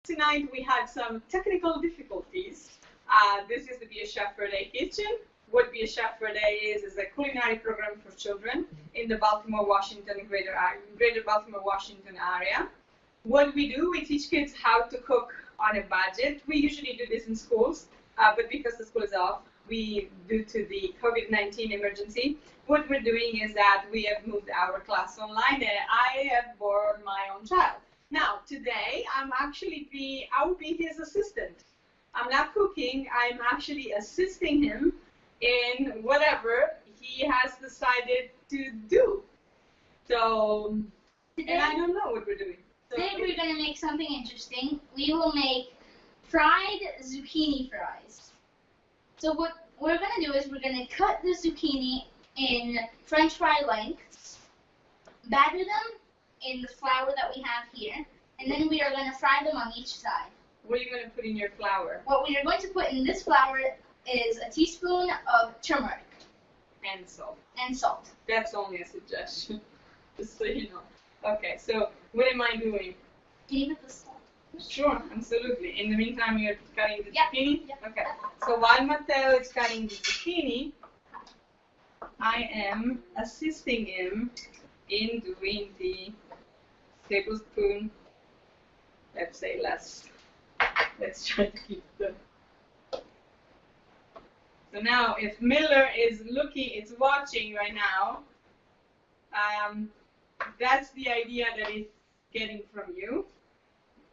Tonight we had some technical difficulties. This is the Be a Chef for a Day kitchen. What Be a Chef for a Day is a culinary program for children in the Baltimore, Washington, greater Baltimore, Washington area. What we do, we teach kids how to cook on a budget. We usually do this in schools, but because the school is off, due to the COVID-19 emergency, what we're doing is that we have moved our class online, and I have borrowed my own child. Now, today, I will be his assistant. I'm not cooking, I'm actually assisting him in whatever he has decided to do. So, today, and I don't know what we're doing. So today we're going to make something interesting. We will make fried zucchini fries. So what we're going to do is we're going to cut the zucchini in French fry lengths, batter them in the flour that we have here, and then we are going to fry them on each side. What are you going to put in your flour? What we are going to put in this flour is a teaspoon of turmeric. And salt. And salt. That's only a suggestion, just so you know. Okay, so what am I doing? Can you put the salt? Sure, absolutely. In the meantime, you're cutting the zucchini? Yeah. Okay. So while Matteo is cutting the zucchini, I am assisting him in doing the tablespoon, let's say less. Let's try to keep them. So now, if Miller is watching right now, that's the idea that he's getting from you,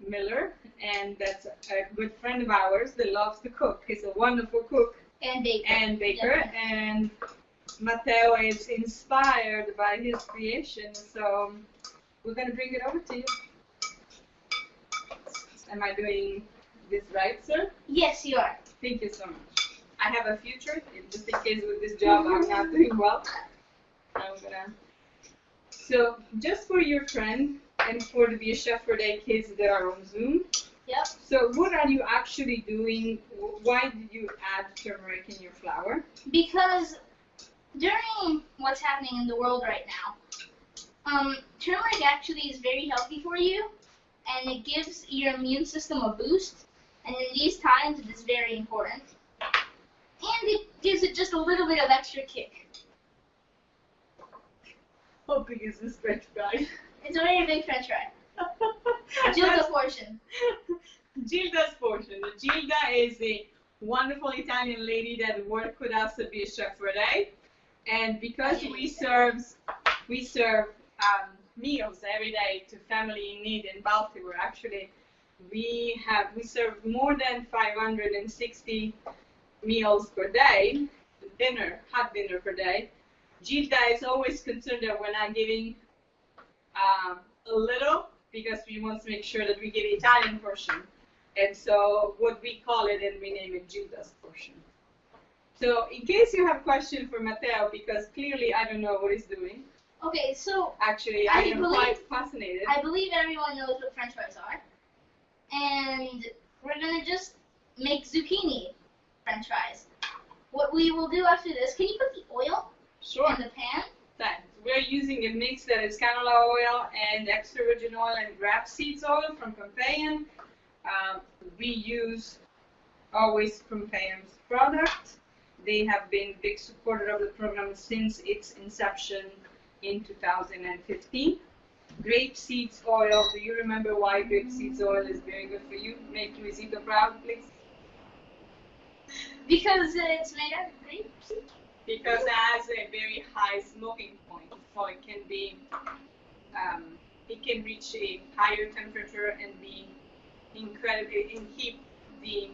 Miller, and that's a good friend of ours that loves to cook. He's a wonderful cook and baker. Yeah. And Matteo is inspired by his creation, so we're going to bring it over to you. Am I doing this right, sir? Yes, you are. Thank you so much. I have a future, just in case with this job I'm not doing well. So, just for your friend and for the Be a Chef for a Day kids that are on Zoom. Yep. So, what are you actually doing? Why did you add turmeric in your flour? Because during what's happening in the world right now, turmeric actually is very healthy for you, and it gives your immune system a boost, and in these times it is very important. And it gives it just a little bit of extra kick. How big is this French fry? It's a very big French fry. Gilda's portion. Gilda's portion. Gilda is a wonderful Italian lady that worked with us to Be a Chef for a Day. And because we serve meals every day to family in need in Baltimore, actually, we serve more than 560 meals per day, hot dinner per day. Gilda is always concerned that we're not giving a little, because we want to make sure that we give Italian portion. And so what we call it, and we name it Gilda's portion. So in case you have questions for Matteo, because clearly I don't know what he's doing. Okay, so actually I am quite fascinated. I believe everyone knows what French fries are. And we're going to just make zucchini French fries. What we will do after this, can you put the oil in the pan? Thanks. We're using a mix that is canola oil and extra virgin oil and grape seeds oil from Pompeian. We use always Pompeian's product. They have been big supporter of the program since its inception in 2015. Grape seeds oil. Do you remember why grape seeds oil is very good for you? Make Luisito proud, please. Because it's made out of grape seeds. Because it has a very high smoking point, so it can be, it can reach a higher temperature and be incredibly, and keep the,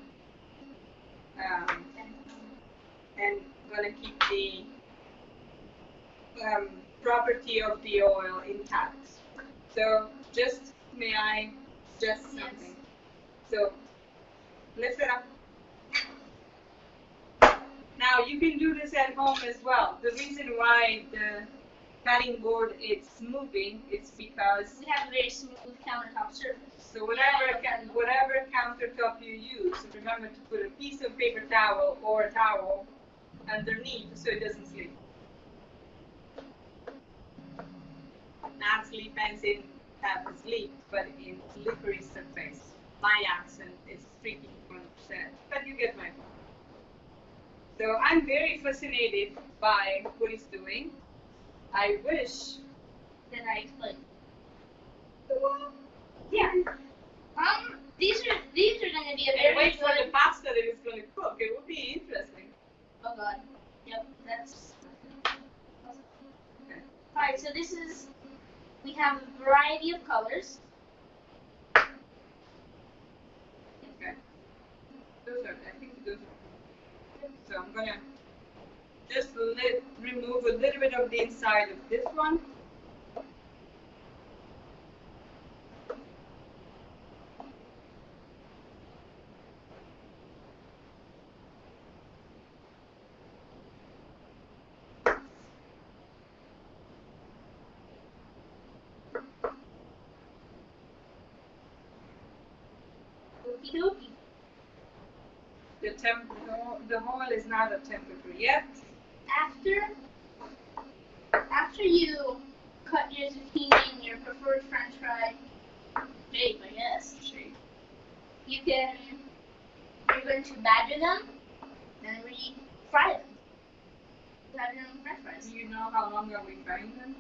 and gonna keep the property of the oil intact. So just, may I suggest something? Yes. So lift it up. Now you can do this at home as well. The reason why the cutting board is moving is because we have a very smooth countertop surface. So whatever countertop you use, remember to put a piece of paper towel or a towel underneath so it doesn't slip. Not slip as in have sleep, but in slippery surface. my accent is tricky to understand, but you get my point. So I'm very fascinated by what he's doing. I wish that I explained. well, Yeah. These are going to be a and very wait for the good. pasta that he's going to cook. It would be interesting. Oh God. Yep. That's. Okay. All right. So this is. We have a variety of colors. Okay. I think those are. So I'm gonna just remove a little bit of the inside of this one. Okie The hole is not at temperature yet. After you cut your zucchini in your preferred French fry shape, I guess. You're going to batter them, then refry them. Batter them French fries. Do you know how long are we frying them?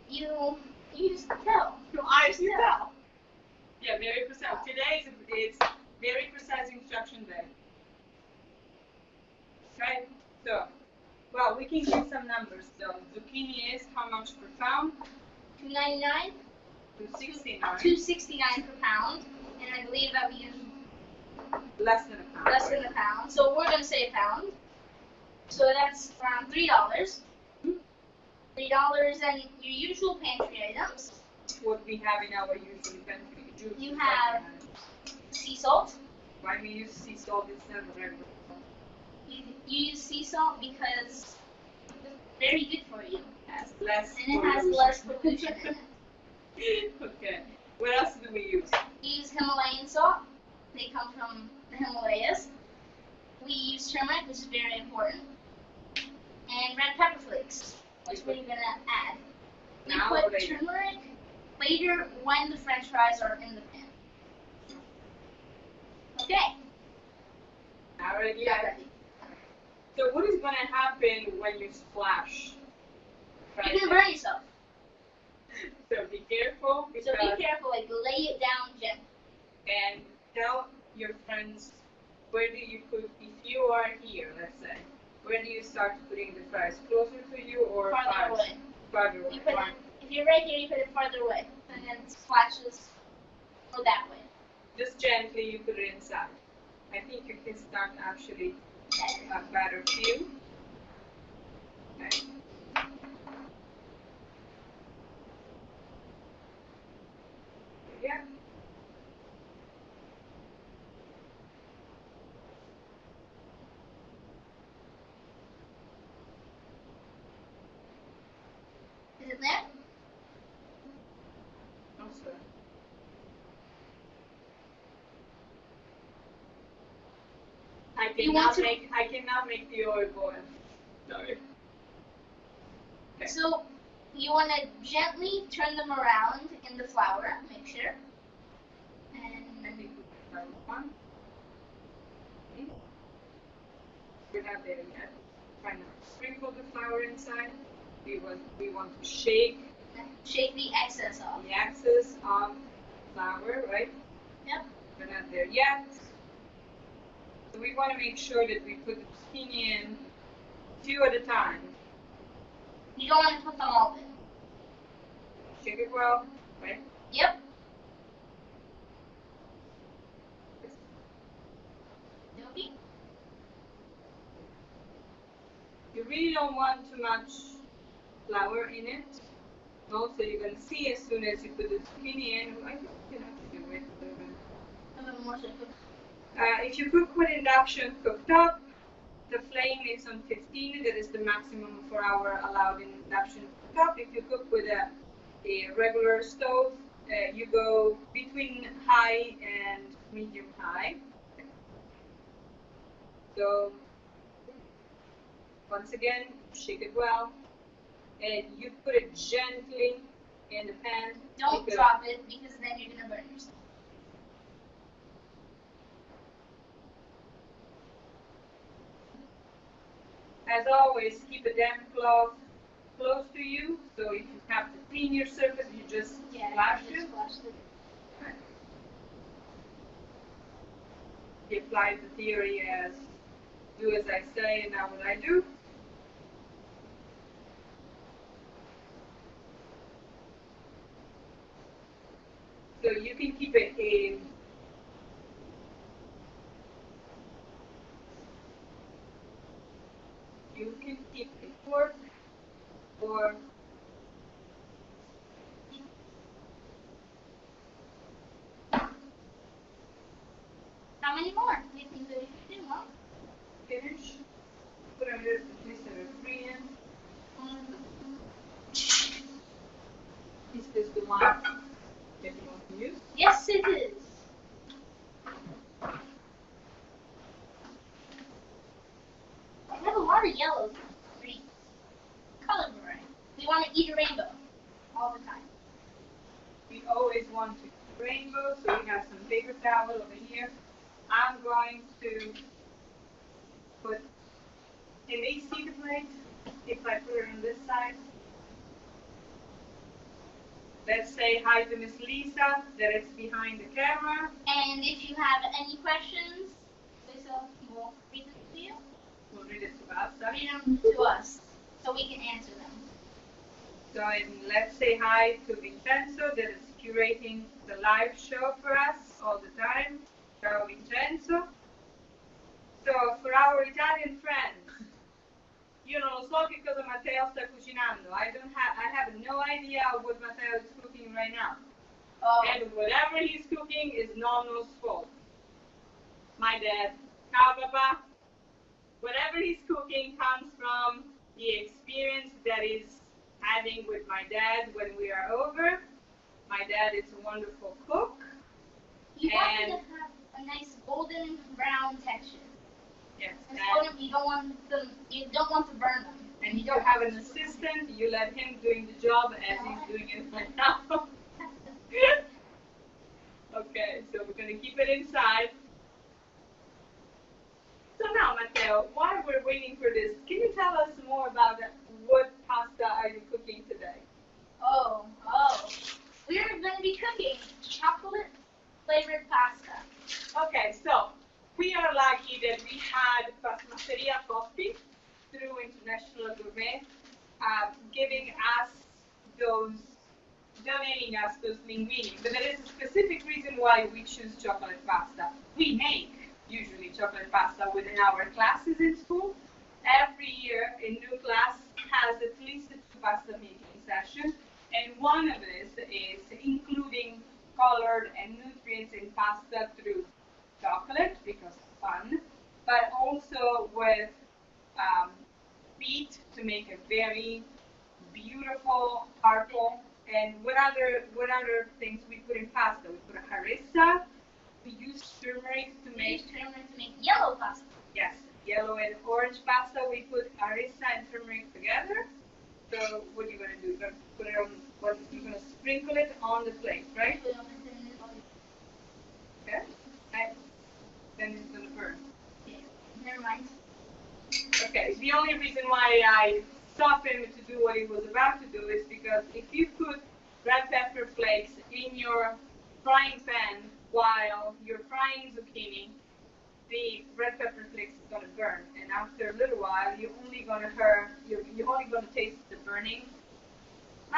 You just tell. No, I just tell. Yeah, very precise. Today is very precise instruction day. Right? So, well, we can give some numbers. So, zucchini is how much per pound? $2.99. $2.69. $2.69 per pound, and I believe that we use less than a pound. Less than a pound. So we're gonna say a pound. So that's around $3. $3 and your usual pantry items. What we have in our usual pantry. You have sea salt. Why we use sea salt instead of regular salt? You use sea salt because it's very good for you. Has less and it has less pollution in it. Okay. What else do we use? We use Himalayan salt. They come from the Himalayas. We use turmeric, which is very important. And red pepper flakes, which we're gonna add. We Now put or later? turmeric later when the French fries are in the pan. Okay. Already. Not ready. So what is going to happen when you splash? You're gonna burn yourself. So be careful. So be careful, like lay it down gently. And tell your friends, where do you put, if you are here, let's say, where do you start putting the fries? Closer to you or Farther away. Farther away. You put it, if you're right here, you put it farther away. And then splashes go that way. Just gently you put it inside. I think you can start actually a better view. Okay. Yeah. Is it there? Also. I cannot make the oil boil. Sorry. Okay. So you want to gently turn them around in the flour, make sure. And I think that one. We're not there yet. Try not to sprinkle the flour inside. We want to shake the excess off. the excess of flour, right? Yep. We're not there yet. So we want to make sure that we put the zucchini in 2 at a time. You don't want to put them all in. Shake it well, right? Yep. Okay. You really don't want too much flour in it. Also, you're going to see as soon as you put the zucchini in, I think you have to do it a little bit. A little more so. If you cook with induction cooked up, the flame is on 15. That is the maximum per hour allowed in induction cooked up. If you cook with a regular stove, you go between high and medium high. So once again, shake it well, and you put it gently in the pan. Don't drop it because then you're gonna burn yourself. As always, keep a damp cloth close to you, so if you have to clean your surface, you just splash it. Right. You apply the theory as do as I say and not what I do. So you can keep it in. You can keep a fork or how many more? We can do 2 more. finish. Put a little twist of a free in. Is this the one that you want to use? Yes, it is. I have a lot of yellows, greens, color variety. We want to eat a rainbow all the time. We always want to rainbow, so we have some paper towel over here. I'm going to put, can they see the plate if I put it on this side? Let's say hi to Miss Lisa, that it's behind the camera. And if you have any questions, Lisa will read them to you. We'll read it to us. Read them to us so we can answer them. So let's say hi to Vincenzo, that is curating the live show for us all the time. Ciao Vincenzo. So for our Italian friends, io non lo so che cosa Matteo sta cucinando. I have no idea what Matteo is cooking right now. Oh. And whatever he's cooking is Nonno's fault. My dad, ciao Papa. Whatever he's cooking comes from the experience that he's having with my dad when we are over. My dad is a wonderful cook. You want them to have a nice golden brown texture. Yes. You don't want to burn them. And you have an assistant, you let him doing the job as he's doing it right now. Okay, so we're going to keep it inside. So now, Matteo, while we're waiting for this, can you tell us more about what pasta are you cooking today? Oh. We're going to be cooking chocolate flavored pasta. Okay, so we are lucky that we had Pasmateria Coffee through International Gourmet donating us those linguini. But there is a specific reason why we choose chocolate pasta. We make usually chocolate pasta within our classes in school. Every year a new class has at least 2 pasta making sessions, and one of this is including colored and nutrients in pasta through chocolate because it's fun, but also with beet to make a very beautiful purple. And what other things we put in pasta? We put harissa. We use turmeric to make yellow pasta. Yes, yellow and orange pasta. We put harissa and turmeric together. So what are you gonna do? You're gonna put it on. You're gonna sprinkle it on the plate, right? Okay. And then it's gonna burn. Yeah. Never mind. Okay. The only reason why I stopped him to do what he was about to do is because if you put red pepper flakes in your frying pan while you're frying zucchini, the red pepper flakes is gonna burn, and after a little while, you're only gonna taste the burning.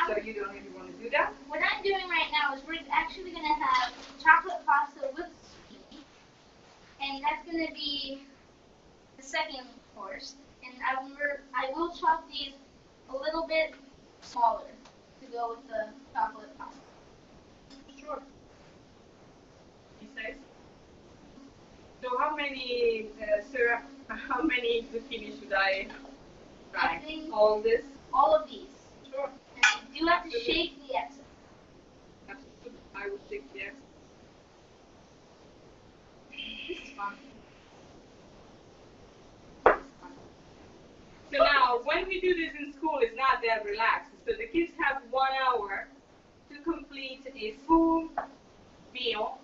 So you don't really want to do that. What I'm doing right now is we're actually gonna have chocolate pasta with zucchini, and that's gonna be the second course. And I will chop these a little bit smaller to go with the chocolate pasta. Sure. He says. So how many zucchini should I fry? I think all this? All of these. Sure. And you have to shake the excess. Absolutely. I will shake the excess. This is fun. So now, when we do this in school, it's not that relaxed. So the kids have 1 hour to complete a full meal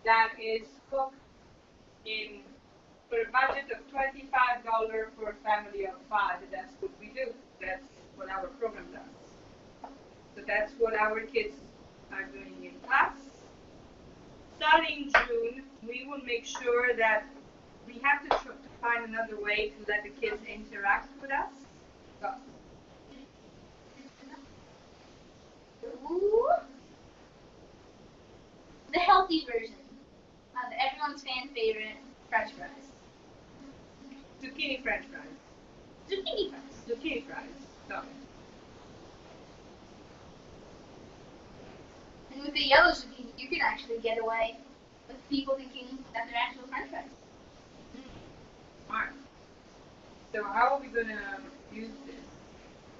that is cooked in for a budget of $25 for a family of 5. That's what we do. That's what our program does. So that's what our kids are doing in class. Starting June, we will make sure that we have to find another way to let the kids interact with us. So, Ooh. The healthy version of everyone's fan favorite French fries. zucchini French fries. Zucchini fries. Zucchini fries. So, And with the yellow zucchini, you can actually get away with people thinking that they're actual French fries. alright. So how are we gonna use this?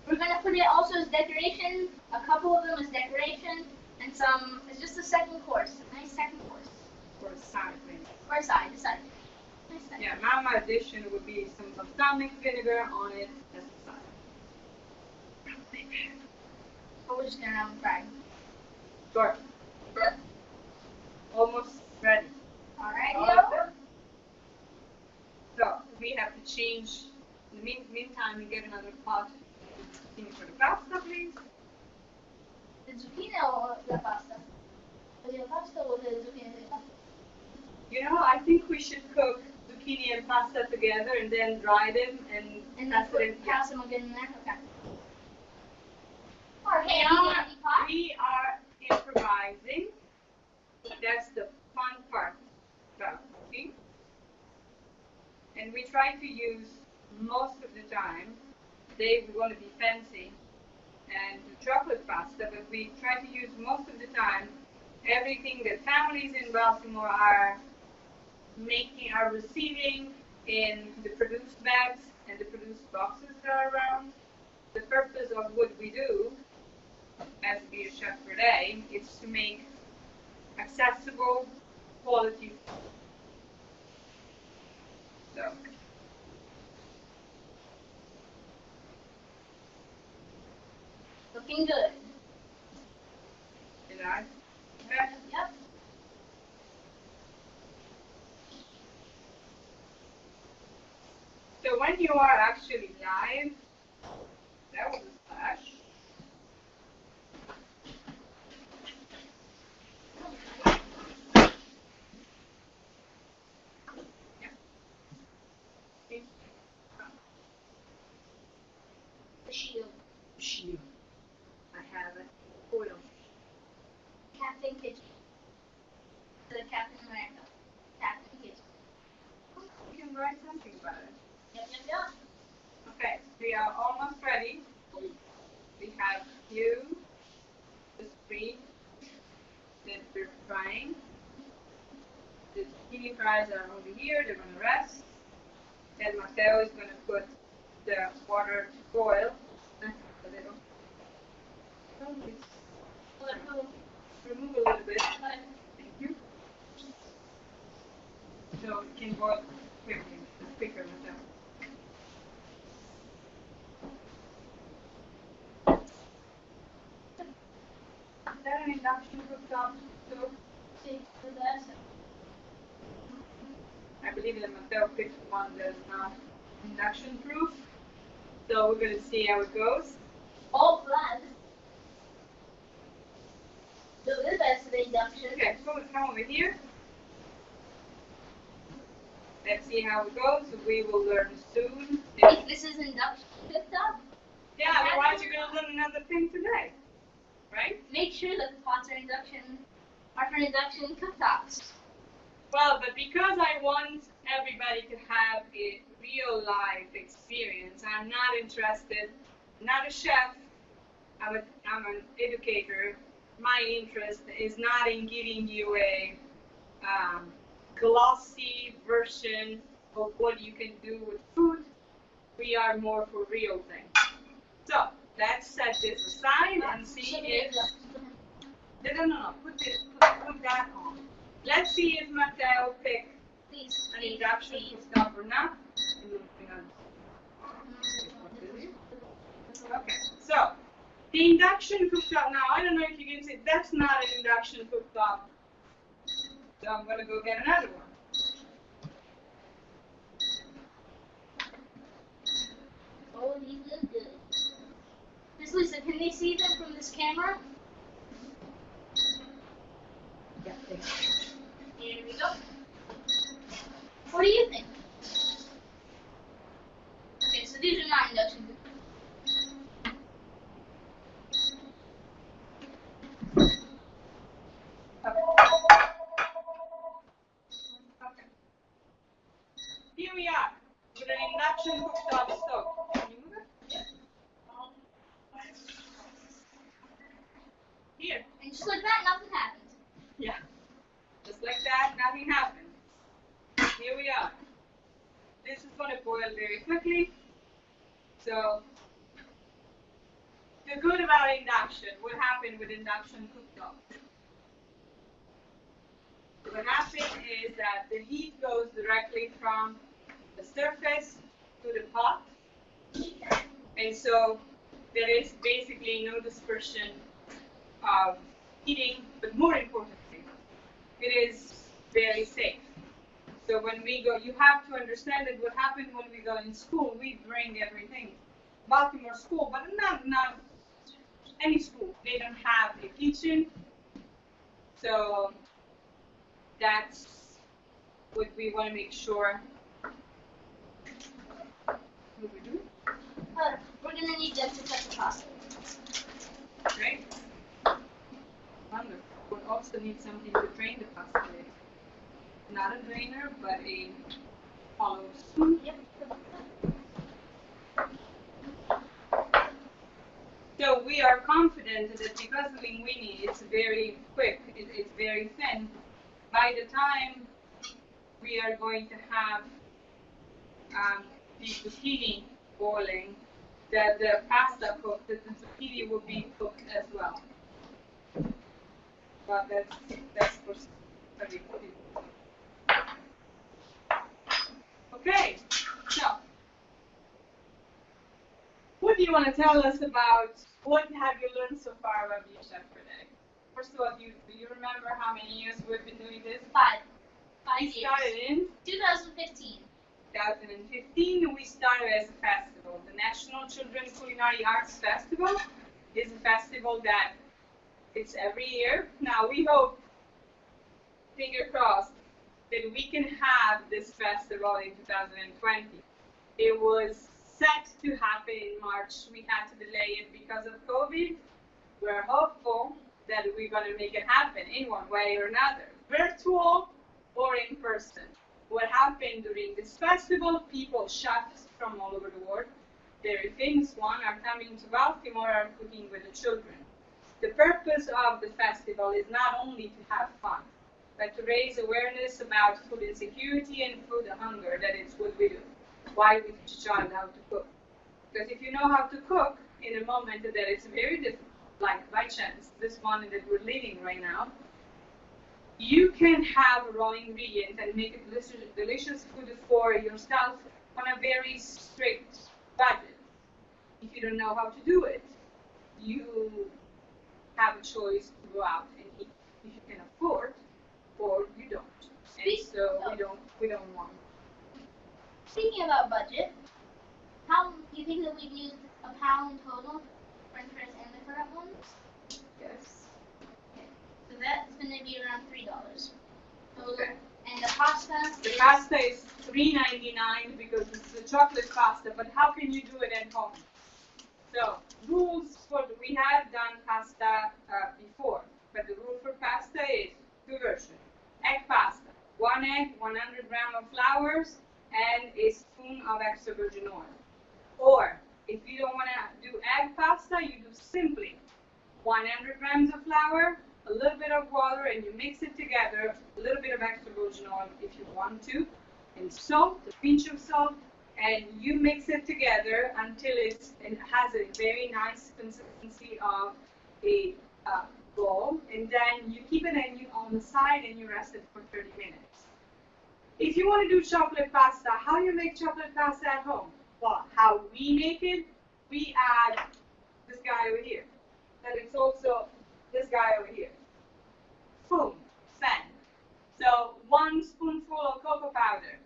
We're gonna put it also as decoration. A couple of them as decoration, and some is just a second course. A nice second course. For a side maybe. Or a side. Nice side. Yeah, my addition would be some balsamic vinegar on it as a side. But we're just gonna have them fried. Sure. Almost ready. Alright, Alright. So we have to change. In the meantime, we get another pot. Zucchini for the pasta, please. The zucchini or the pasta? The pasta or the zucchini? You know, I think we should cook zucchini and pasta together and then dry them and pass them again in there? Okay. We are improvising. That's the fun part about cooking. And we try to use most of the time, today we want to be fancy and do chocolate pasta, but we try to use most of the time everything that families in Baltimore are receiving in the produced bags and the produced boxes that are around. The purpose of what we do as Be a Chef for a Day is to make accessible quality food. So Looking good. you know, okay. Yep. So when you are actually live, that was a splash. The shield. Shield. I have it. Oil. Captain Kitchen. The Captain America. Captain Kitchen. You can write something about it. Yep. Okay, we are almost ready. We have you, the screen that we're frying. The zucchini fries are over here, they're going to rest. And Matteo is going to put the water to boil. A little. Remove a little bit. Thank you. So it can boil quickly. It's quicker, Matteo. Is that an induction cooktop too? I believe that Matteo picked one that is not induction proof. So we're going to see how it goes. All flat. So this is the induction. Okay, so come over here. Let's see how it goes. We will learn soon. Wait, this is induction cooktop? Yeah, otherwise you're going to learn another thing today. Right? Make sure that the pots are for induction cooktops. Well, but because I want everybody to have a real life experience, I'm not interested, not a chef, I'm an educator. My interest is not in giving you a glossy version of what you can do with food. We are more for real things. So, let's set this aside and see if... No. Put that on. Let's see if Matteo picked an induction cooktop or not. Okay, so the induction cooktop. Now I don't know if you can see. That's not an induction cooktop. So I'm gonna go get another one. this camera. Yeah, Here we go. What do you think? Okay, so these are not induction cookies. Okay. Here we are with an induction cooktop stove. Can you move it? Here. And just like that, nothing happened. Yeah. Just like that, nothing happened. Here we are. This is going to boil very quickly. So, the good about induction, what happened with induction cooktop? What happens is that the heat goes directly from the surface to the pot. And so, there is basically no dispersion of heating, but more importantly, it is very safe. So when we go, you have to understand that what happened when we go in school, we bring everything. Baltimore school, but not any school. They don't have a kitchen. So that's what we want to make sure. What do we do? We're going to need them to cut the pasta. Right? Wonderful. We also need something to drain the pasta with. Not a drainer, but a hollow spoon. Yep. So we are confident that because the linguine is very quick, it's very thin, by the time we are going to have the zucchini boiling, the pasta cooked, the zucchini will be cooked as well. But that's for study. Okay, so what do you want to tell us about, what have you learned so far about Be a Chef for Day? First of all, do you remember how many years we've been doing this? 5 We years. started in 2015. 2015. We started as a festival. The National Children's Culinary Arts Festival is a festival that it's every year. Now we hope, finger crossed, that we can have this festival in 2020. It was set to happen in March. We had to delay it because of COVID. We're hopeful that we're going to make it happen in one way or another, virtual or in person. What happened during this festival, people, chefs from all over the world, very famous one, are coming to Baltimore, are cooking with the children. The purpose of the festival is not only to have fun, but to raise awareness about food insecurity and food hunger, that is what we do. Why we teach a child how to cook. Because if you know how to cook in a moment that is very difficult, like by chance, this one that we're living right now, you can have raw ingredients and make a delicious food for yourself on a very strict budget. If you don't know how to do it, you have a choice to go out and eat if you can afford, or you don't. And so we don't want. Speaking about budget, how do you think that we've used £1 total, French fries and the current ones? Yes. Okay. So that's going to be around $3. Okay. And the pasta? The pasta is $3.99 because it's a chocolate pasta, but how can you do it at home? So, rules for, we have done pasta before, but the rule for pasta is 2 versions. Egg pasta, 1 egg, 100 grams of flours, and a spoon of extra virgin oil. Or, if you don't want to do egg pasta, you do simply 100 grams of flour, a little bit of water, and you mix it together, a little bit of extra virgin oil if you want to, and salt, a pinch of salt, and you mix it together until it has a very nice consistency of a bowl, and then you keep it on the side and you rest it for 30 minutes. If you want to do chocolate pasta, how do you make chocolate pasta at home? Well, how we make it, we add this guy over here. And it's also this guy over here. Spoon, sand. So 1 spoonful of cocoa powder.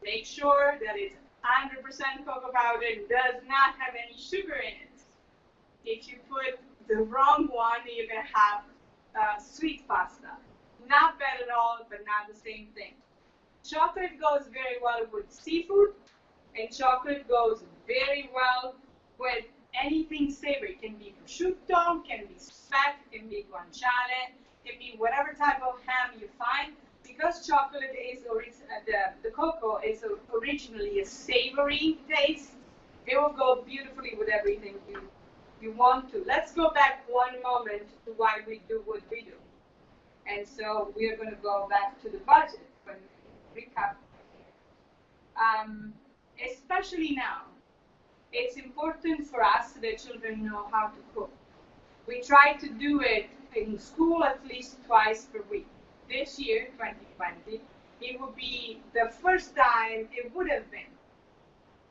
Make sure that it's 100% cocoa powder and does not have any sugar in it. If you put the wrong one, you're going to have sweet pasta. Not bad at all, but not the same thing. Chocolate goes very well with seafood, and chocolate goes very well with anything savory. It can be prosciutto, can be speck, can be guanciale, can be whatever type of ham you find. Because chocolate is the cocoa is originally a savory taste, it will go beautifully with everything you want to. Let's go back one moment to why we do what we do. And so we are going to go back to the budget and recap. Especially now, it's important for us that children know how to cook. We try to do it in school at least twice per week. This year, 2020, it would be the first time, it would have been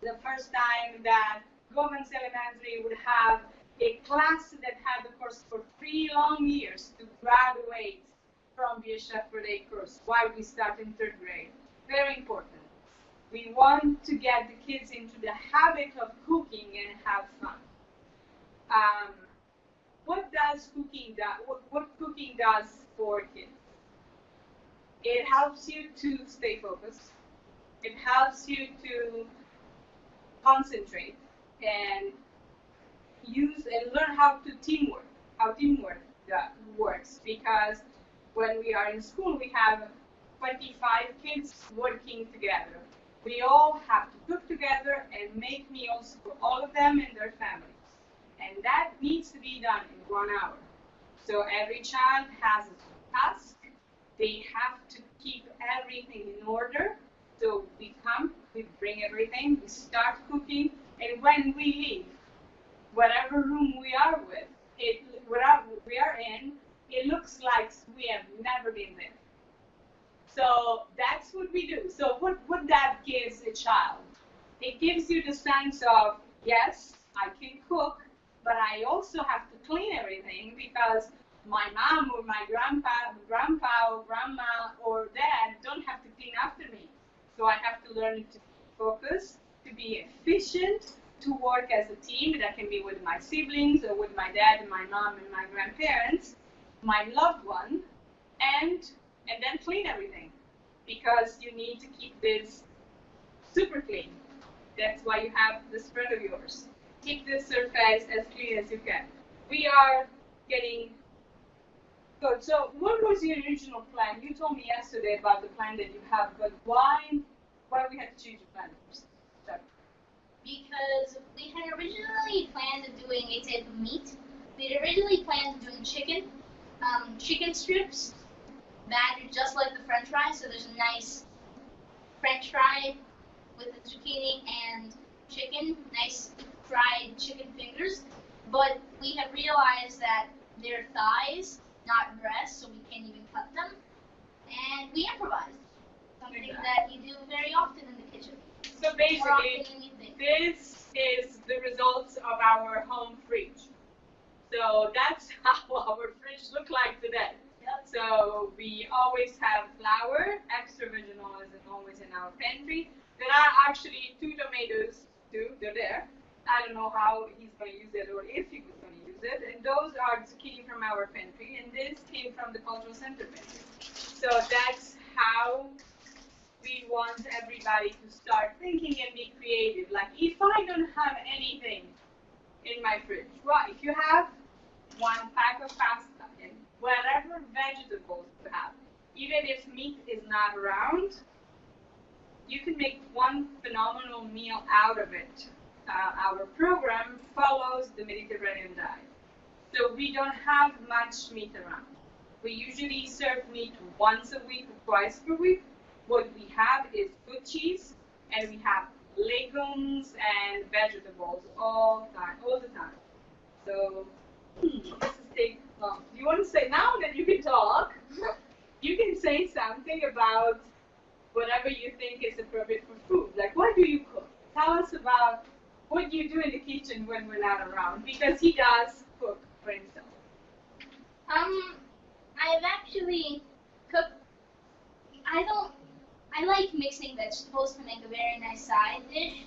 the first time that Government Elementary would have a class that had the course for 3 long years to graduate from the Chef for Day course while we start in 3rd grade. Very important. We want to get the kids into the habit of cooking and have fun. What does cooking do? What cooking does for kids? It helps you to stay focused. It helps you to concentrate and use and learn how teamwork works. Because when we are in school, we have 25 kids working together. We all have to cook together and make meals for all of them and their families. And that needs to be done in 1 hour. So every child has a task. They have to keep everything in order. So we come, we bring everything, we start cooking, and when we leave, whatever room we are in, it looks like we have never been there. So that's what we do. So what that gives a child? It gives you the sense of, yes, I can cook, but I also have to clean everything because my mom or my grandpa or grandma or dad don't have to clean after me. So I have to learn to focus, to be efficient, to work as a team. That can be with my siblings or with my dad and my mom and my grandparents, my loved one, and then clean everything. Because you need to keep this super clean. That's why you have the spread of yours. Keep this surface as clean as you can. We are getting good. So what was your original plan? You told me yesterday about the plan that you have, but why we had to choose your plan first? Because we had originally planned on doing a type of meat. We had originally planned on doing chicken strips, battered just like the French fries. So there's a nice French fry with the zucchini and chicken, nice fried chicken fingers. But we have realized that they're thighs, not breasts, so we can't even cut them. And we improvised. Something that you do very often in the kitchen. So basically, this is the results of our home fridge. So that's how our fridge looks like today. Yep. So we always have flour, extra virgin olives, and always in our pantry. There are actually 2 tomatoes too. They're there. I don't know how he's going to use it or if he was going to use it. And those are zucchini from our pantry, and this came from the cultural center pantry. So that's how we want everybody to start thinking and be creative. Like, if I don't have anything in my fridge, well, if you have 1 pack of pasta and whatever vegetables you have, even if meat is not around, you can make one phenomenal meal out of it. Our program follows the Mediterranean diet. So we don't have much meat around. We usually serve meat once a week or twice per week. What we have is good cheese, and we have legumes and vegetables all the time. So this is take long. Do you want to say, now that you can talk, you can say something about whatever you think is appropriate for food. Like, what do you cook? Tell us about what you do in the kitchen when we're not around, because he does cook for himself. I've actually cooked. I like mixing vegetables to make a very nice side dish.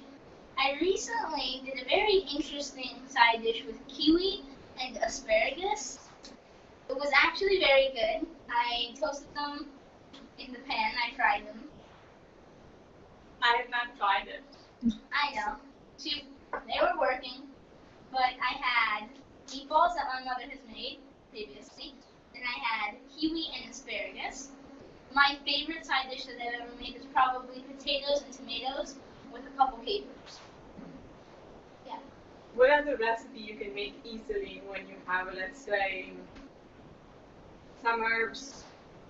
I recently did a very interesting side dish with kiwi and asparagus. It was actually very good. I toasted them in the pan. I fried them. I have not tried it. I know. They were working, but I had meatballs that my mother has made previously. Then I had kiwi and asparagus. My favorite side dish that I've ever made is probably potatoes and tomatoes with a couple capers. Yeah. What other recipe you can make easily when you have, let's say, some herbs?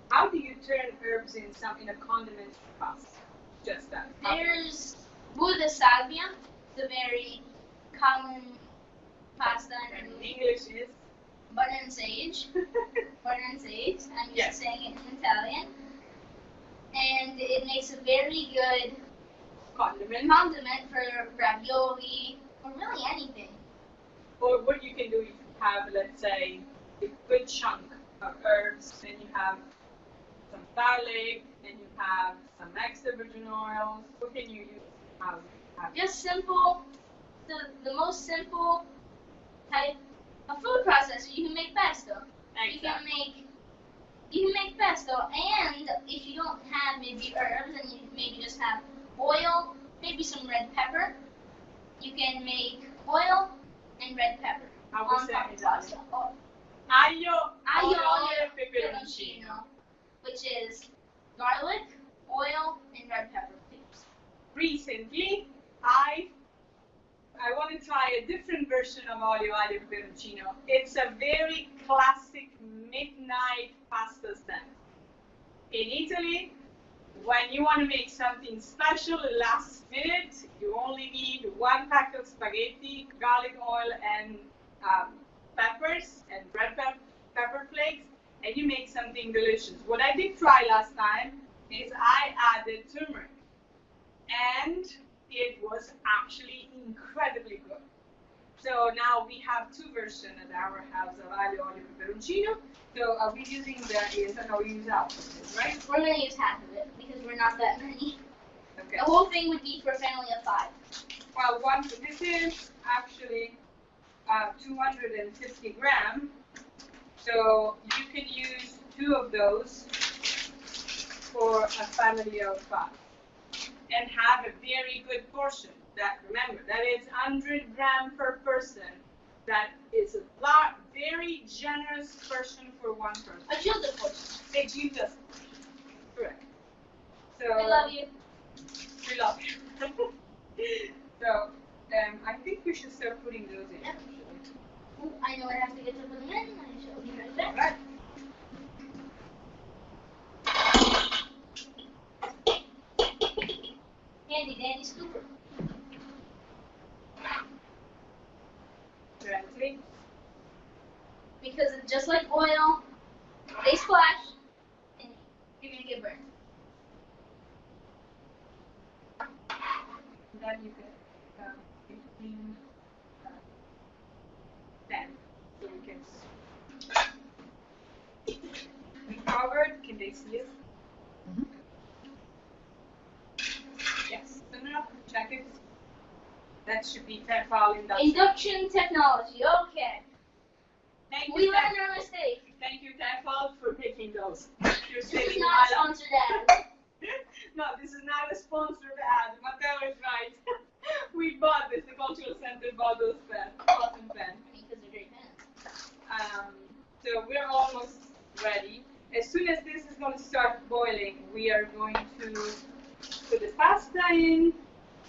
How do you turn herbs in a condiment pasta? Just that. There's Buda salvia, the very common pasta And in English is butter and sage. Butter and sage. I'm Yes. just saying it in Italian. And it makes a very good condiment for ravioli or really anything. Or what you can do, you have, let's say, a good chunk of herbs, then you have some garlic, then you have some extra virgin oils. What can you use? Just simple, the most simple type of food processor. You can make pesto. Exactly. You can make pesto, and if you don't have maybe herbs and you maybe just have oil, maybe some red pepper, you can make oil and red pepper on top of pasta. Aglio, Olio, e peperoncino. which is garlic, oil, and red pepper. Recently, I want to try a different version of aglio e peperoncino. It's a very classic midnight pasta stand. In Italy, when you want to make something special last minute, you only need 1 pack of spaghetti, garlic oil, and peppers and red pepper flakes, and you make something delicious. What I did try last time is I added turmeric, and it was actually incredibly good. So now we have 2 versions at our house of aglio olio peperoncino. So I'll be using I'll use half of this, right? We're going to use half of it because we're not that many. Okay. The whole thing would be for a family of 5. Well, this is actually 250 grams. So you can use 2 of those for a family of 5. And have a very good portion. Remember, that is 100 grams per person. That is a very generous portion for 1 person. A Gilda portion. A Gilda portion. Correct. So We love you. We love you. So I think we should start putting those in. Yep. Ooh, I know I have to get to put them in. I shall be right back. All right. Handy dandy scooper. Ready? Because it's just like oil, they splash, and you're going to get burned. Then you can 15, 10. So we can. We covered. Can they see it? Mhm. Yes. No. Check it. That should be Tefal induction. Induction technology. Okay. Thank you, We learned our mistake. Thank you, Tefal, for making those. You're This is saving not my life. sponsored ad. No, this is not a sponsored ad. Matteo is right. We bought this. The cultural center bought those pens, cotton pens. Because they're great pens. So we're almost ready. As soon as this is going to start boiling, we are going to put the pasta in.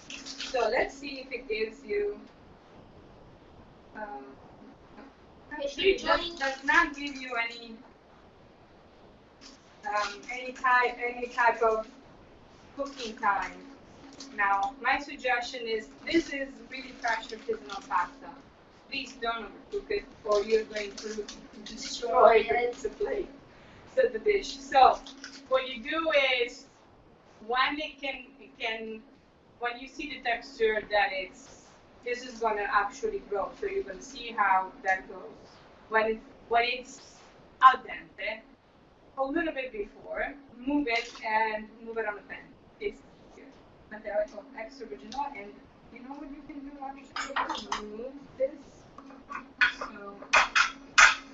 So let's see if it gives you. Actually, it does not give you any type of cooking time. Now, my suggestion is this is really fresh artisanal pasta. Please don't overcook it, or you're going to destroy the plate, so the dish. So, what you do is when when you see the texture that this is going to actually grow. So you're going to see how that goes. When it's al dente, a little bit before, move it on the pan. It's good. Matteo, extra virgin oil, and you know what you can do actually? Remove this So,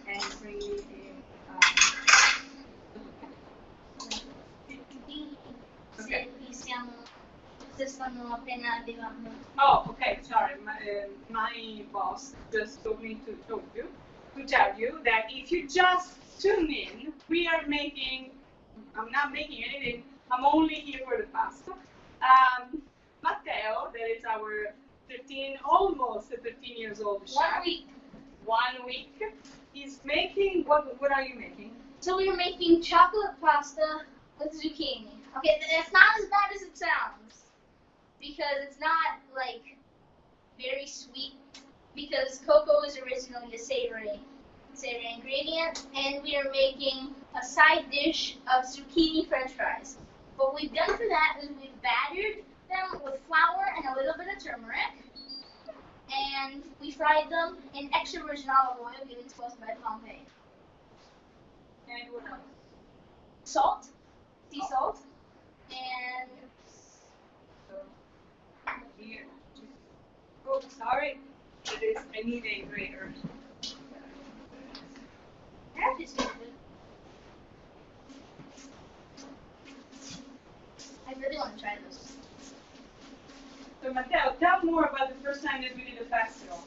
and bring it in. Okay. Stanno appena arrivando. Oh, okay, sorry. My boss just told me to tell you that if you just tune in, we are making. I'm not making anything. I'm only here for the pasta. Matteo, that is our 13, almost 13 years old chef. 1 week. 1 week. He's making. What are you making? So we are making chocolate pasta with zucchini. Okay, it's not as bad as it sounds. Because it's not like very sweet, because cocoa is originally a savory ingredient, and we are making a side dish of zucchini french fries. What we've done for that is we've battered them with flour and a little bit of turmeric, and we fried them in extra virgin olive oil given to us by Pompeii. And what else? Salt, sea salt, and here. Oh, sorry. I need a grater. that is good. I really want to try those. So Matteo, tell more about the first time that we did a festival.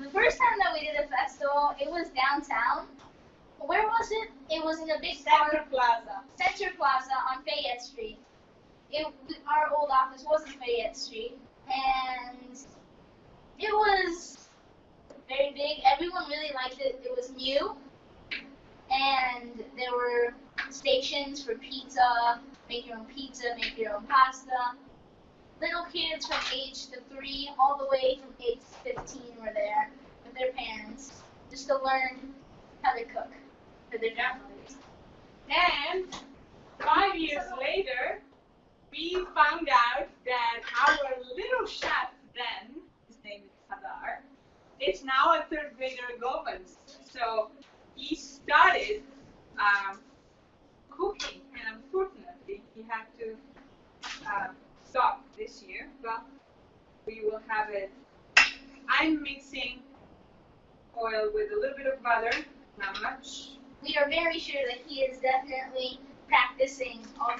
The first time that we did a festival, it was downtown. Where was it? It was in a big Center Plaza. Center Plaza on Fayette Street. Our old office was on Fayette Street, and it was very big. Everyone really liked it. It was new, and there were stations for pizza, make your own pizza, make your own pasta. Little kids from age 3 all the way from age 15 were there with their parents, just to learn how to cook for their families. And 5 years later, we found out that our little chef then, his name is Hadar, is now a 3rd grader at Govans. So he started cooking, and unfortunately he had to stop this year, but we will have it. I'm mixing oil with a little bit of butter, not much. We are very sure that he is definitely practicing all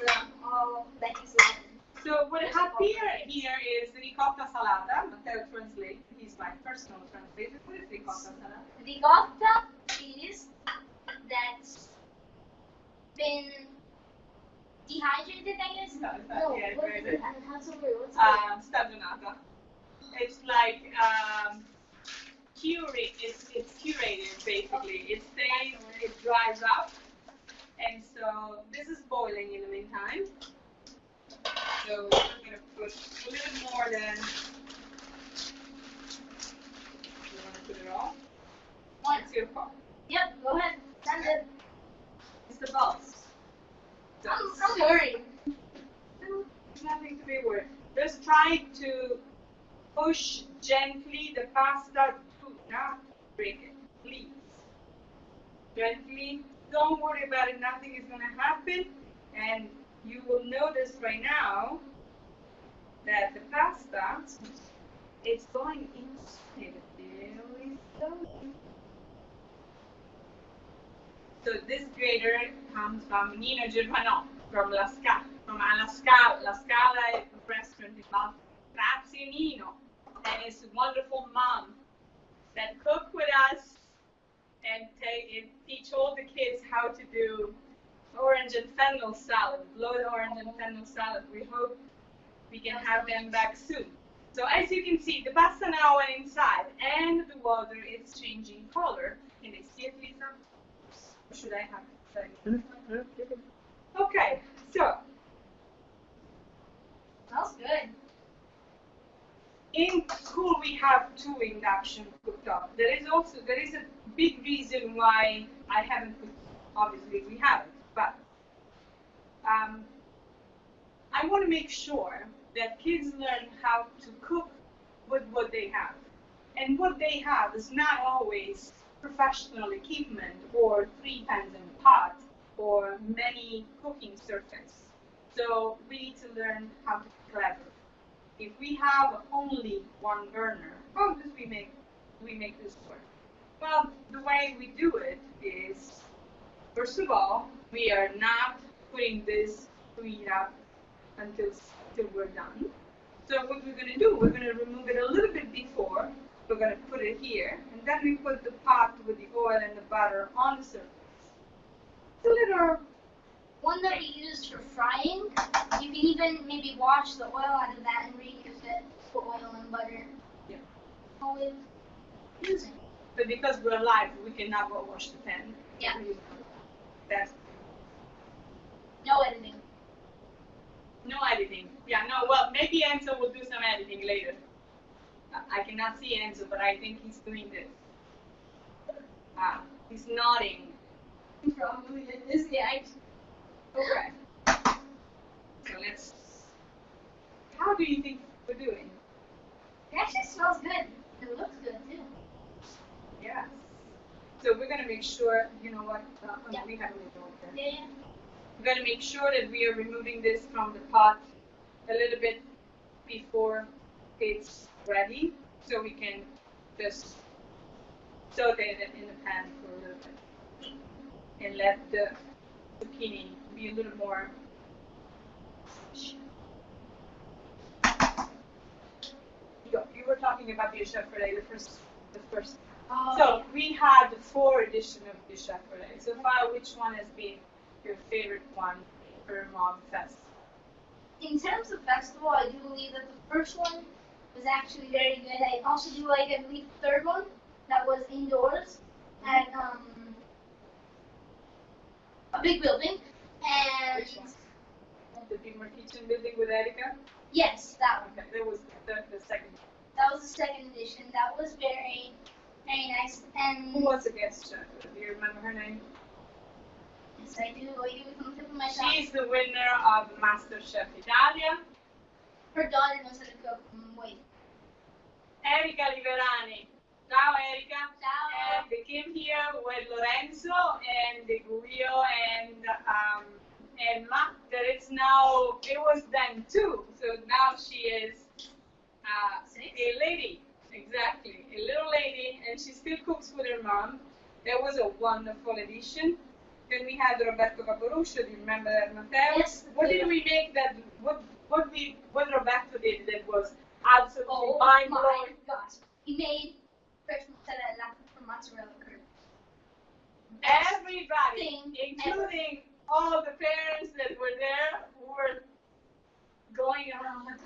that he's learned. So what appears here is ricotta salata. Matteo translate. He's my personal translator. What is ricotta salata? Ricotta cheese that's been dehydrated, I guess? No, yeah, what very is good. it? What's the word? Stagionata. It's like it's curated basically. It stays, it dries up, and so this is boiling in the meantime. So we're gonna put a little more than. You wanna put it all? It's your call. Yep, go ahead. Send it. It's the pulse. I'm worried. Nothing to be worried. Just try to push gently the pasta to not break it, please. Gently. Don't worry about it. Nothing is going to happen. And you will notice right now that the pasta is going inside very slowly. So this grater comes from Nino Germano, from La Scala, La Scala. La Scala is a restaurant in Malta. Grazie Nino, and his wonderful mom that cook with us and teach all the kids how to do orange and fennel salad, blood orange and fennel salad. We hope we can have them back soon. So as you can see, the pasta now went inside, and the water is changing color. Can I see it, Lisa? Or should I have it? Okay, so Smells good. in school we have 2 induction cooktops. There is a big reason why I haven't put. Obviously we haven't, but I want to make sure that kids learn how to cook with what they have, and what they have is not always professional equipment or 3 pans in a pot or many cooking surfaces. So we need to learn how to be clever. If we have only 1 burner, how do we make we make this work? Well, the way we do it is, first of all, we are not putting this to heat up until we're done. So what we're going to do, we're going to remove it a little bit before. We're going to put it here, and then we put the pot with the oil and the butter on the surface. It's a little one that we use for frying. You can even maybe wash the oil out of that and reuse it for oil and butter. Yeah. Always using. But because we're live, we cannot go wash the pan. Yeah. That's no editing. No editing. Yeah, no, well, maybe Enzo will do some editing later. I cannot see Enzo, but I think he's doing this. He's nodding. Probably is, yeah. Okay. So let's. How do you think we're doing? It actually smells good. It looks good too. Yes. So we're gonna make sure. You know what? Yeah. We have a little water. Yeah. We're gonna make sure that we are removing this from the pot a little bit before it's ready, so we can just saute it in the pan for a little bit and let the zucchini be a little more. You were talking about the chef Friday, the first. Oh, So yeah. we had 4 editions of the chef Friday. So far, which one has been your favorite one for Mom Fest? In terms of festival, I do believe that the first one was actually very good. I also do like, I believe, the third one that was indoors at a big building. And Which one? The Beamer Kitchen building with Erica? yes, that one. Okay, that was the second. That was the second edition. That was very, very nice. And Who was the guest chef? Do you remember her name? yes, I do. I do from the tip of my tongue. She's the winner of MasterChef Italia. Her daughter knows how to cook. Wait. Erica Liverani. Ciao Erica. Ciao. And they came here with Lorenzo and De Guio and Emma. That it's now, it was then 2. So now she is a lady. Exactly. A little lady. And she still cooks with her mom. That was a wonderful edition. Then we had Roberto Caporuscio. Do you remember that, Matteo? Yes. What did we make that? What Roberto did that was absolutely mind my blowing? gosh. He made fresh mozzarella from mozzarella curd. Everybody, Thing including all the parents that were there, were going around like,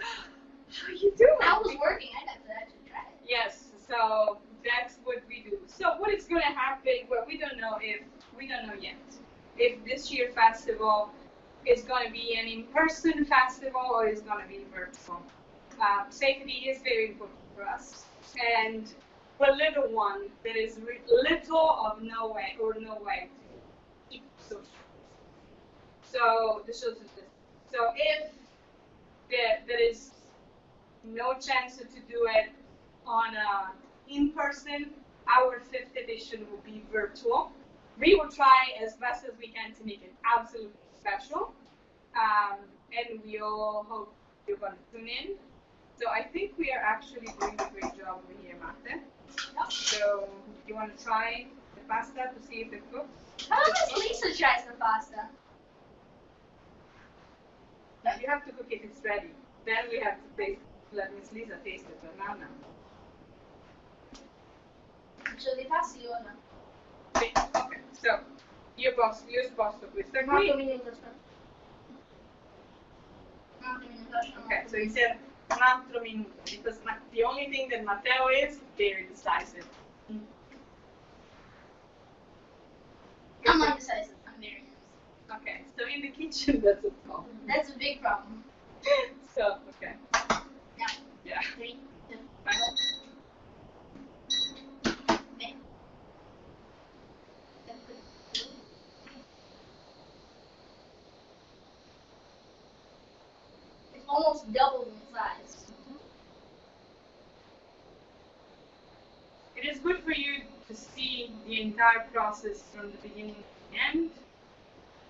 how are you doing? I was working. I got to actually try it. Yes, so that's what we do. So what is going to happen? Well, we don't know yet. If this year festival is going to be an in-person festival or is going to be virtual. Safety is very important for us, and for a little one that is little of no way to keep social. So the social distance. So if there is no chance to do it on in person, our 5th edition will be virtual. We will try as best as we can to make it absolutely special, and we all hope you're going to tune in. So I think we are actually doing a great job over here, Mate. Yep. So you want to try the pasta to see if it cooks? How about Lisa tries the pasta? You have to cook it, it's ready. Then we have to taste. Let Miss Lisa taste it, but now. So the pasta you want. Okay, so you're supposed to questa Un attimo qui. in questo. Un attimo in questo. Okay, so he said un altro minuto because the only thing that Matteo is very decisive. I'm undecisive. I'm very nice. Okay, so in the kitchen that's a problem. That's a big problem. So okay, Now, yeah. 3, 2, Fine. 1. Okay. It's almost double in size. It is good for you to see the entire process from the beginning to the end.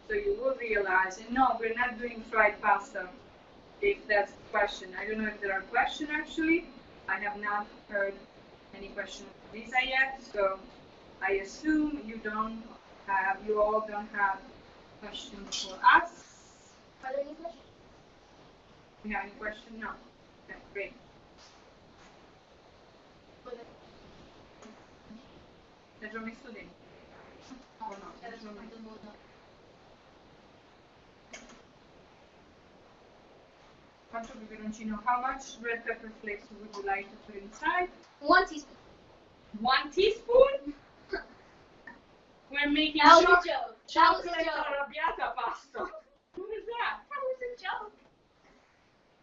So you will realize, and no, we're not doing fried pasta, if that's the question. I don't know if there are questions actually. I have not heard any questions on Lisa yet? So I assume you all don't have questions for us. Are there any questions? Do you have any questions? No. Okay, great. Leggiamo i studenti. Oh no, leggiamo i studenti. Quanto peperoncino? How much red pepper flakes would you like to put inside? 1 teaspoon. 1 teaspoon? We're making That was a joke. That was a chocolate joke. arrabbiata pasta. What is that? That was a joke.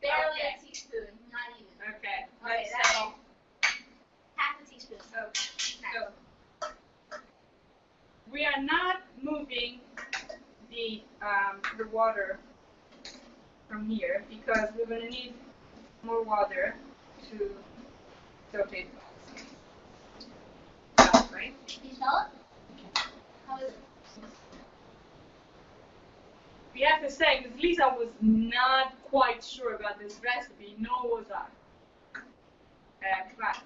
Barely Okay. a teaspoon, not even. Okay, Okay, let's that's say. all. Half a teaspoon. Okay, so we are not moving the water from here because we're going to need more water to saute the pasta. Right? Can you smell it? How is it? We have to say, because Lisa was not quite sure about this recipe, nor was I. But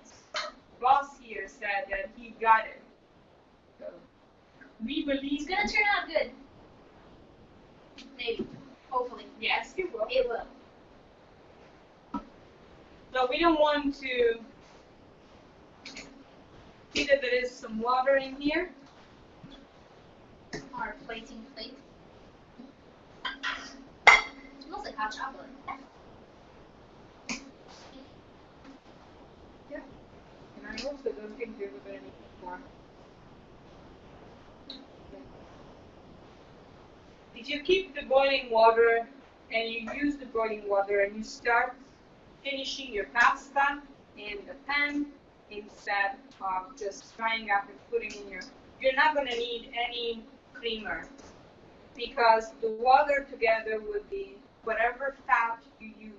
boss here said that he got it. So we believe It's gonna turn out good. Maybe. Hopefully. yes, it will. It will. So we don't want to see that there is some water in here. Our plating plate. It smells like hot chocolate. Yeah. And I also don't think we're going to need more. If you keep the boiling water and you use the boiling water and you start finishing your pasta in the pan instead of just frying up and putting in you're not going to need any creamer because the water together with the whatever fat you use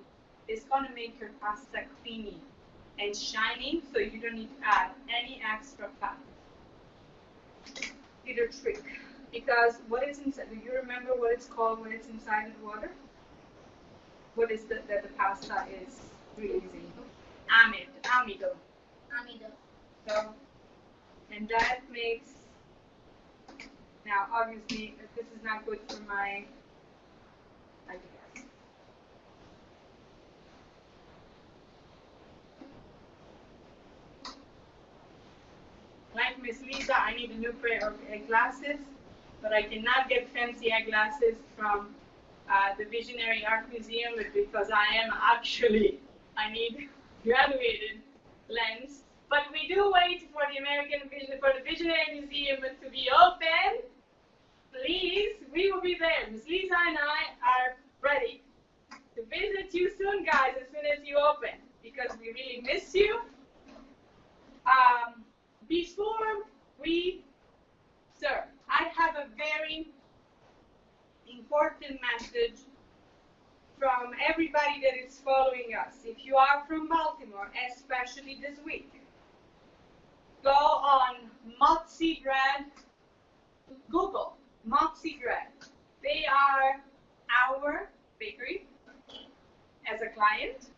is going to make your pasta creamy and shiny, so you don't need to add any extra fat. Little trick. Because what is inside, do you remember what it's called when it's inside the water? What is that the pasta is releasing? Amido. Amido. So, and that makes, now obviously this is not good for my, I guess. Like Miss Lisa, I need a new pair of glasses. But I cannot get fancy eyeglasses from the Visionary Art Museum because I need graduated lens. But we do wait for the Visionary Museum to be open. Please, we will be there. Ms. Lisa and I are ready to visit you soon, guys, as soon as you open, because we really miss you. Before we serve, I have a very important message from everybody that is following us. If you are from Baltimore, especially this week, go on Mozzie Bread, Google Mozzie Bread. They are our bakery as a client.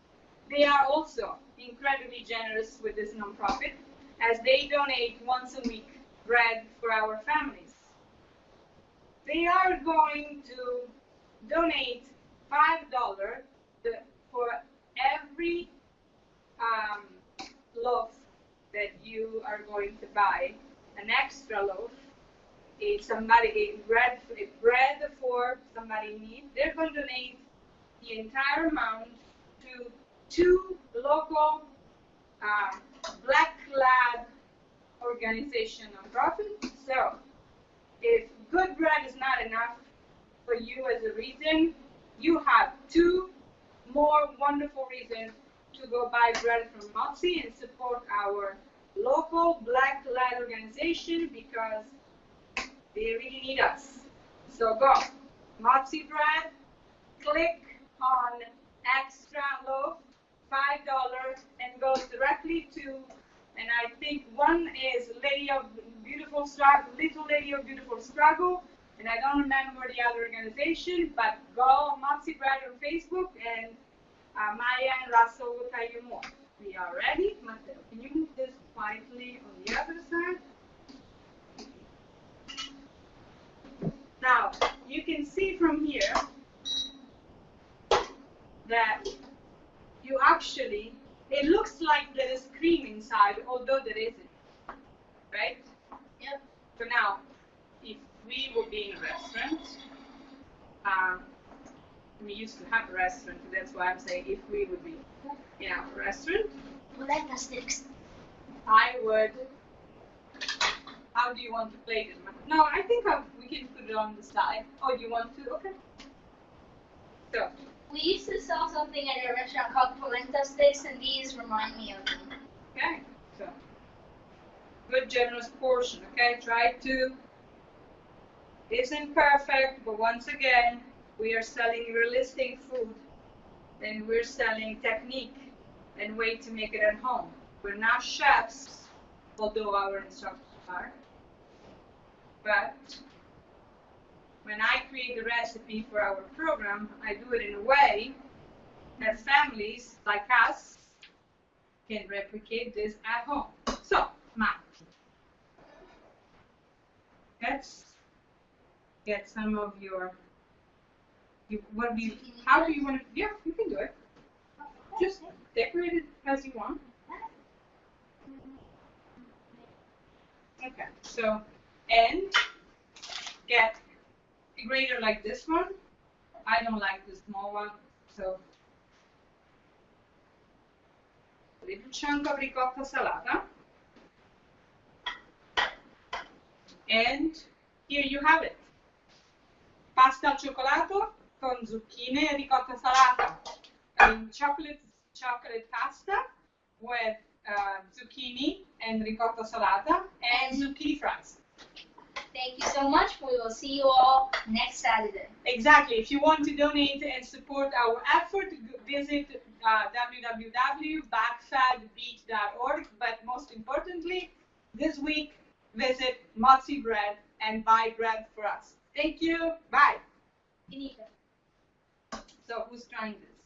They are also incredibly generous with this nonprofit as they donate once a week bread for our families. They are going to donate $5 for every loaf that you are going to buy. An extra loaf is bread for somebody in need. They're going to donate the entire amount to 2 local Black Lad organization nonprofit. So if good bread is not enough for you as a reason, you have 2 more wonderful reasons to go buy bread from Mozzie and support our local Black Lad organization because they really need us. So go, Mozzie Bread, click on extra loaf, $5, and goes directly to, and I think one is Little Lady of Beautiful Struggle, and I don't remember the other organization, but go Mozzie Bread on Facebook, and Maya and Russell will tell you more. We are ready. Matteo, can you move this quietly on the other side. Now, you can see from here that you actually, it looks like there is cream inside, although there isn't, right? Yep. So now, if we would be in a restaurant, we used to have a restaurant, that's why I'm saying if we would be in our restaurant, Sticks. I would, how do you want to plate it? No, I think we can put it on the side. Oh, you want to? Okay. So. We used to sell something at a restaurant called polenta sticks, and these remind me of them. Okay, so good generous portion. Okay, try to. Isn't perfect, but once again, we are selling realistic food, and we're selling technique and way to make it at home. We're not chefs, although our instructors are. But when I create a recipe for our program, I do it in a way that families like us can replicate this at home. So, Matt, let's get some of your, how do you want to, yeah, you can do it. Just decorate it as you want. Okay, so, and get a grater like this one. I don't like the small one, so a little chunk of ricotta salata. And here you have it. Pasta al cioccolato con zucchine e ricotta salata. Chocolate pasta with zucchini and ricotta salata and zucchini fries. Thank you so much. We will see you all next Saturday. Exactly. If you want to donate and support our effort, visit www.bacfadbeat.org. But most importantly, this week, visit Mozzie Bread and buy bread for us. Thank you. Bye. Finito. So who's trying this?